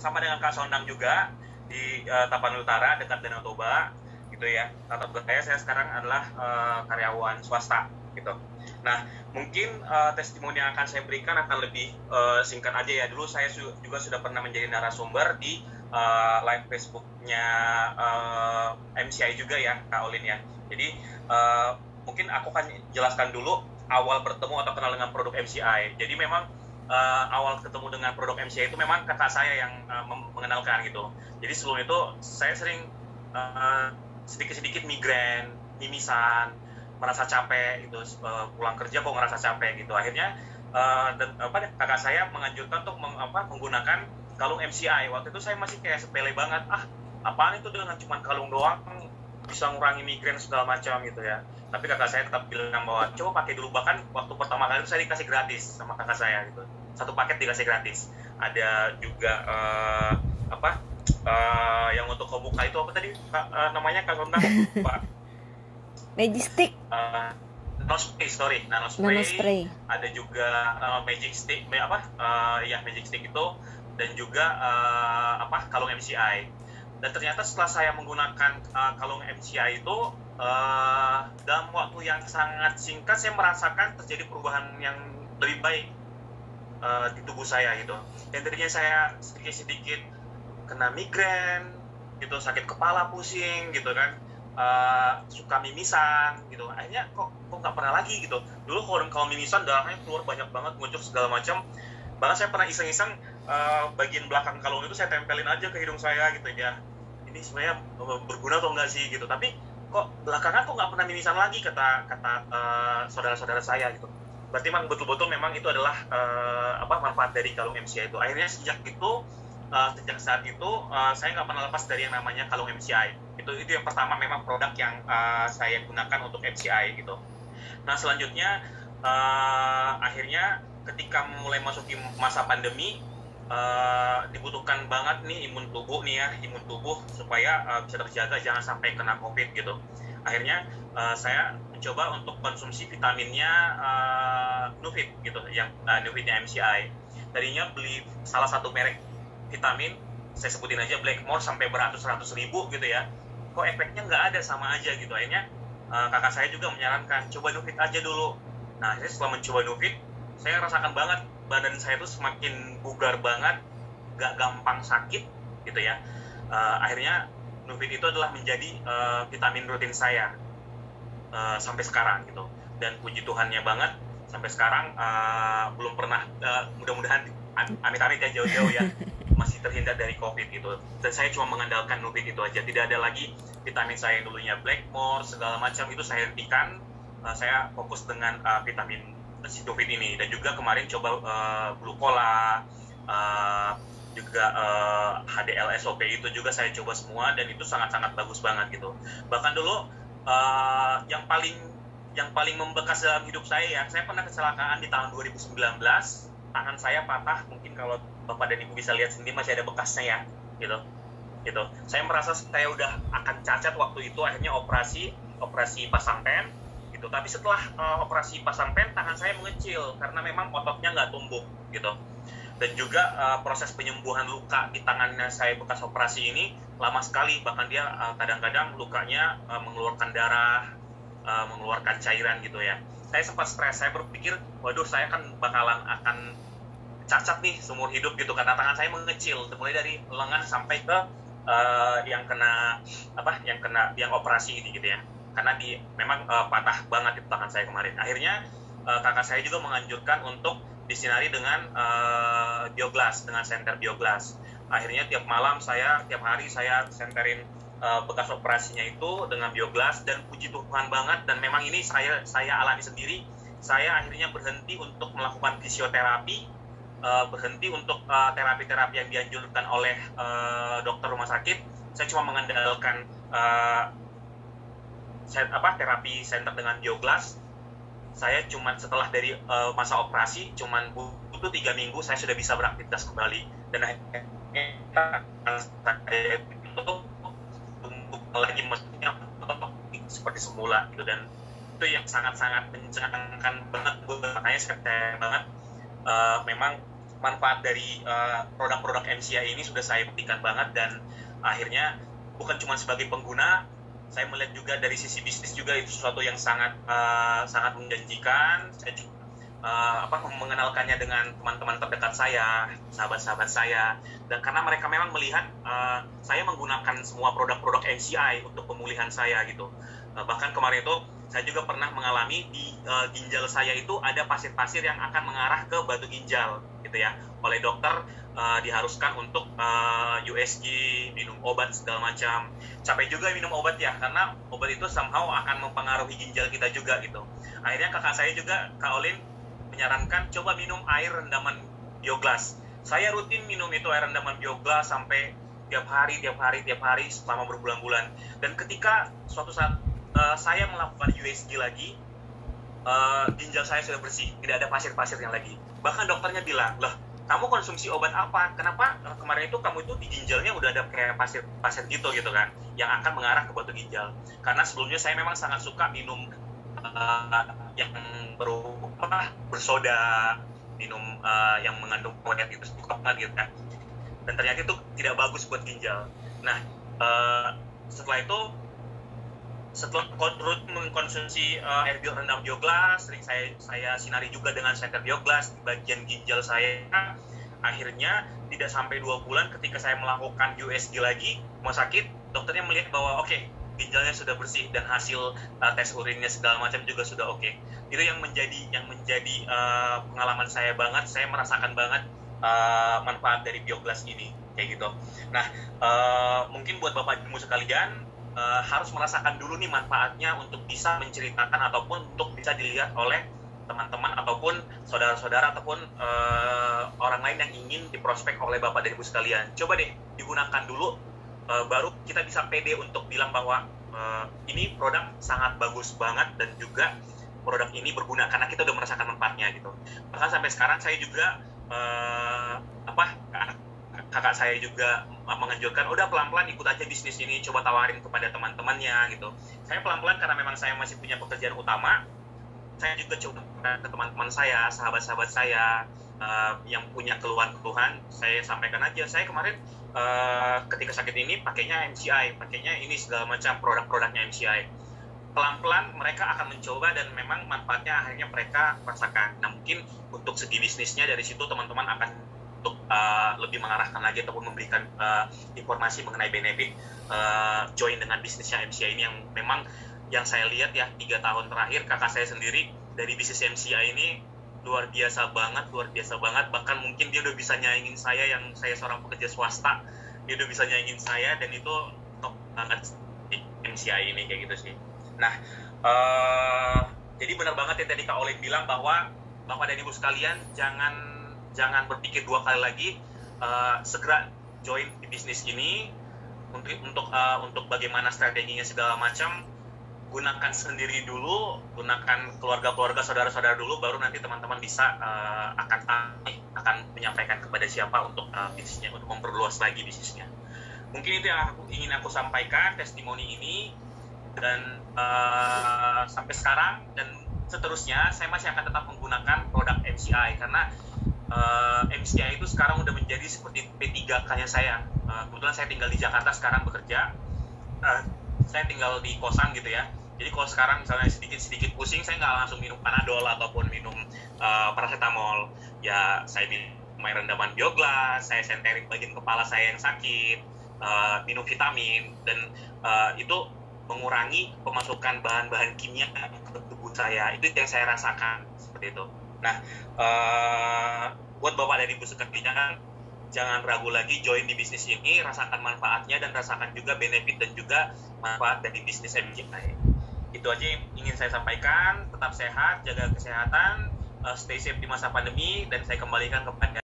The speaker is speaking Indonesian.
sama dengan Kak Sondang juga di Tapanuli Utara dekat Danau Toba gitu ya. Latar belakang saya sekarang adalah karyawan swasta gitu. Nah, mungkin testimoni yang akan saya berikan akan lebih singkat aja ya. Dulu saya juga sudah pernah menjadi narasumber di live Facebooknya MCI juga ya, Kak Olin ya. Jadi mungkin aku akan jelaskan dulu awal bertemu atau kenal dengan produk MCI. Jadi memang awal ketemu dengan produk MCI itu memang kakak saya yang mengenalkan gitu. Jadi sebelum itu saya sering sedikit-sedikit migrain, mimisan, merasa capek gitu, pulang kerja kok ngerasa capek gitu. Akhirnya kakak saya menganjurkan untuk menggunakan kalung MCI. Waktu itu saya masih kayak sepele banget, apaan itu dengan cuma kalung doang bisa ngurangi migrain segala macam gitu ya. Tapi kakak saya tetap bilang bahwa coba pakai dulu, bahkan waktu pertama kali itu saya dikasih gratis sama kakak saya gitu. Satu paket dikasih gratis. Ada juga yang untuk pembuka itu apa tadi namanya Kak Sondang? Pak Magic Stick. Nano spray. Ada juga Magic Stick, Magic Stick itu, dan juga kalung MCI. Dan ternyata setelah saya menggunakan kalung MCI itu dalam waktu yang sangat singkat saya merasakan terjadi perubahan yang lebih baik di tubuh saya gitu. Yang tadinya saya sedikit-sedikit kena migrain gitu, sakit kepala, pusing gitu kan, suka mimisan gitu, akhirnya kok nggak pernah lagi gitu. Dulu kalau mimisan darahnya keluar banyak banget, muncul segala macam. Bahkan saya pernah iseng-iseng bagian belakang kalung itu saya tempelin aja ke hidung saya gitu ya. Ini sebenarnya berguna atau enggak sih gitu. Tapi kok belakangan kok nggak pernah mimisan lagi, kata saudara-saudara saya gitu. Berarti memang betul-betul memang itu adalah manfaat dari kalung MCI itu. Akhirnya sejak saat itu saya nggak pernah lepas dari yang namanya kalung MCI. Itu yang pertama, memang produk yang saya gunakan untuk MCI gitu. Nah selanjutnya akhirnya ketika mulai masuki masa pandemi, dibutuhkan banget nih imun tubuh supaya bisa terjaga jangan sampai kena COVID gitu. Akhirnya saya mencoba untuk konsumsi vitaminnya Nufit gitu, yang Nufitnya MCI. Tadinya beli salah satu merek vitamin, saya sebutin aja Blackmore, sampai beratus-ratus ribu gitu ya. Kok efeknya nggak ada, sama aja gitu. Akhirnya kakak saya juga menyarankan coba Nufit aja dulu. Nah saya setelah mencoba Nufit, saya rasakan banget badan saya tuh semakin bugar banget, gak gampang sakit gitu ya. Akhirnya Nufit itu adalah menjadi vitamin rutin saya sampai sekarang gitu. Dan puji Tuhannya banget, sampai sekarang belum pernah, mudah-mudahan amit-amit ya jauh-jauh ya, masih terhindar dari COVID gitu. Dan saya cuma mengandalkan Nufit itu aja. Tidak ada lagi vitamin saya yang dulunya Blackmore segala macam, itu saya hentikan. Saya fokus dengan vitamin Nufit ini. Dan juga kemarin coba Glucola, juga HDL-SOP itu juga saya coba semua, dan itu sangat-sangat bagus banget gitu. Bahkan dulu yang paling membekas dalam hidup saya pernah kecelakaan di tahun 2019. Tangan saya patah, mungkin kalau Bapak dan Ibu bisa lihat sendiri masih ada bekasnya ya gitu. Saya merasa saya udah akan cacat waktu itu. Akhirnya operasi pasang pen gitu. Tapi setelah operasi pasang pen, tangan saya mengecil karena memang ototnya nggak tumbuh gitu. Dan juga proses penyembuhan luka di tangannya saya bekas operasi ini lama sekali. Bahkan dia kadang-kadang lukanya mengeluarkan darah, mengeluarkan cairan gitu ya. Saya sempat stres, saya berpikir, waduh saya kan bakalan akan cacat nih seumur hidup gitu, karena tangan saya mengecil, mulai dari lengan sampai ke yang operasi ini gitu ya. Karena memang patah banget itu tangan saya kemarin. Akhirnya kakak saya juga menganjurkan untuk disinari dengan bioglas, dengan senter bioglas. Akhirnya tiap hari saya senterin bekas operasinya itu dengan bioglas, dan puji Tuhan banget, dan memang ini saya alami sendiri. Saya akhirnya berhenti untuk melakukan fisioterapi, berhenti untuk terapi-terapi yang dianjurkan oleh dokter rumah sakit. Saya cuma mengandalkan terapi center dengan bioglas. Saya cuma setelah dari masa operasi cuma butuh 3 minggu saya sudah bisa beraktivitas kembali, dan akhirnya saya itu lagi maksudnya seperti semula gitu. Dan itu yang sangat-sangat mencengangkan banget, makanya saya percaya banget memang manfaat dari produk-produk MCI ini sudah saya buktikan banget, dan akhirnya bukan cuma sebagai pengguna, saya melihat juga dari sisi bisnis juga itu sesuatu yang sangat sangat menjanjikan. Saya juga mengenalkannya dengan teman-teman terdekat saya, sahabat-sahabat saya, dan karena mereka memang melihat saya menggunakan semua produk-produk MCI untuk pemulihan saya gitu. Bahkan kemarin itu saya juga pernah mengalami di ginjal saya itu ada pasir-pasir yang akan mengarah ke batu ginjal gitu ya. Oleh dokter diharuskan untuk USG, minum obat segala macam. Capek juga minum obat ya, karena obat itu somehow akan mempengaruhi ginjal kita juga gitu. Akhirnya kakak saya juga, Kak Olin, menyarankan coba minum air rendaman bioglas. Saya rutin minum itu air rendaman bioglas sampai tiap hari selama berbulan-bulan. Dan ketika suatu saat saya melakukan USG lagi, ginjal saya sudah bersih, tidak ada pasir-pasirnya lagi. Bahkan dokternya bilang, lah kamu konsumsi obat apa? Kenapa kemarin itu kamu itu di ginjalnya udah ada kayak pasir-pasir gitu kan, yang akan mengarah ke batu ginjal. Karena sebelumnya saya memang sangat suka minum yang bersoda, minum yang mengandung protein gitu, suka banget gitu kan. Dan ternyata itu tidak bagus buat ginjal. Nah, setelah rutin mengkonsumsi air rendam bioglas, sering saya sinari juga dengan senter bioglas di bagian ginjal saya. Akhirnya tidak sampai 2 bulan ketika saya melakukan USG lagi, rumah sakit, dokternya melihat bahwa oke, ginjalnya sudah bersih dan hasil tes urinnya segala macam juga sudah oke. Itu yang menjadi pengalaman saya banget. Saya merasakan banget manfaat dari bioglas ini kayak gitu. Nah, mungkin buat Bapak Ibu sekalian, harus merasakan dulu nih manfaatnya untuk bisa menceritakan ataupun untuk bisa dilihat oleh teman-teman ataupun saudara-saudara ataupun orang lain yang ingin diprospek oleh Bapak dan Ibu sekalian. Coba deh digunakan dulu, baru kita bisa pede untuk bilang bahwa ini produk sangat bagus banget dan juga produk ini berguna karena kita udah merasakan manfaatnya gitu. Bahkan sampai sekarang saya juga kakak saya juga menganjurkan, udah pelan-pelan ikut aja bisnis ini, coba tawarin kepada teman-temannya gitu. Saya pelan-pelan karena memang saya masih punya pekerjaan utama, saya juga coba ke teman-teman saya, sahabat-sahabat saya yang punya keluhan-keluhan, saya sampaikan aja. Saya kemarin ketika sakit ini pakainya MCI, pakainya ini segala macam produk-produknya MCI. Pelan-pelan mereka akan mencoba dan memang manfaatnya akhirnya mereka rasakan. Nah, mungkin untuk segi bisnisnya dari situ teman-teman akan untuk lebih mengarahkan lagi ataupun memberikan informasi mengenai benefit join dengan bisnisnya MCI ini, yang memang yang saya lihat ya 3 tahun terakhir kakak saya sendiri dari bisnis MCI ini luar biasa banget, bahkan mungkin dia udah bisa nyaingin saya yang saya seorang pekerja swasta, dia udah bisa nyaingin saya, dan itu top banget di MCI ini kayak gitu sih. Nah, jadi benar banget ya tadi Kak Olin bilang bahwa Bapak dan Ibu sekalian jangan berpikir 2 kali lagi, segera join di bisnis ini untuk bagaimana strateginya segala macam. Gunakan sendiri dulu, gunakan keluarga-keluarga, saudara-saudara dulu, baru nanti teman-teman bisa akan menyampaikan kepada siapa untuk bisnisnya, untuk memperluas lagi bisnisnya. Mungkin itu yang ingin aku sampaikan testimoni ini, dan sampai sekarang dan seterusnya saya masih akan tetap menggunakan produk MCI karena MCI itu sekarang udah menjadi seperti P3K-nya saya. Kebetulan saya tinggal di Jakarta sekarang bekerja, saya tinggal di kosan gitu ya. Jadi kalau sekarang misalnya sedikit pusing, saya nggak langsung minum Panadol ataupun minum paracetamol. Ya saya minum air rendaman bioglas, saya senterin bagian kepala saya yang sakit, minum vitamin, dan itu mengurangi pemasukan bahan-bahan kimia ke tubuh saya. Itu yang saya rasakan seperti itu. Nah, buat Bapak dan Ibu sekalian, jangan ragu lagi join di bisnis ini, rasakan manfaatnya dan rasakan juga benefit dan juga manfaat dari bisnis MCI. Itu aja yang ingin saya sampaikan. Tetap sehat, jaga kesehatan, stay safe di masa pandemi, dan saya kembalikan kepada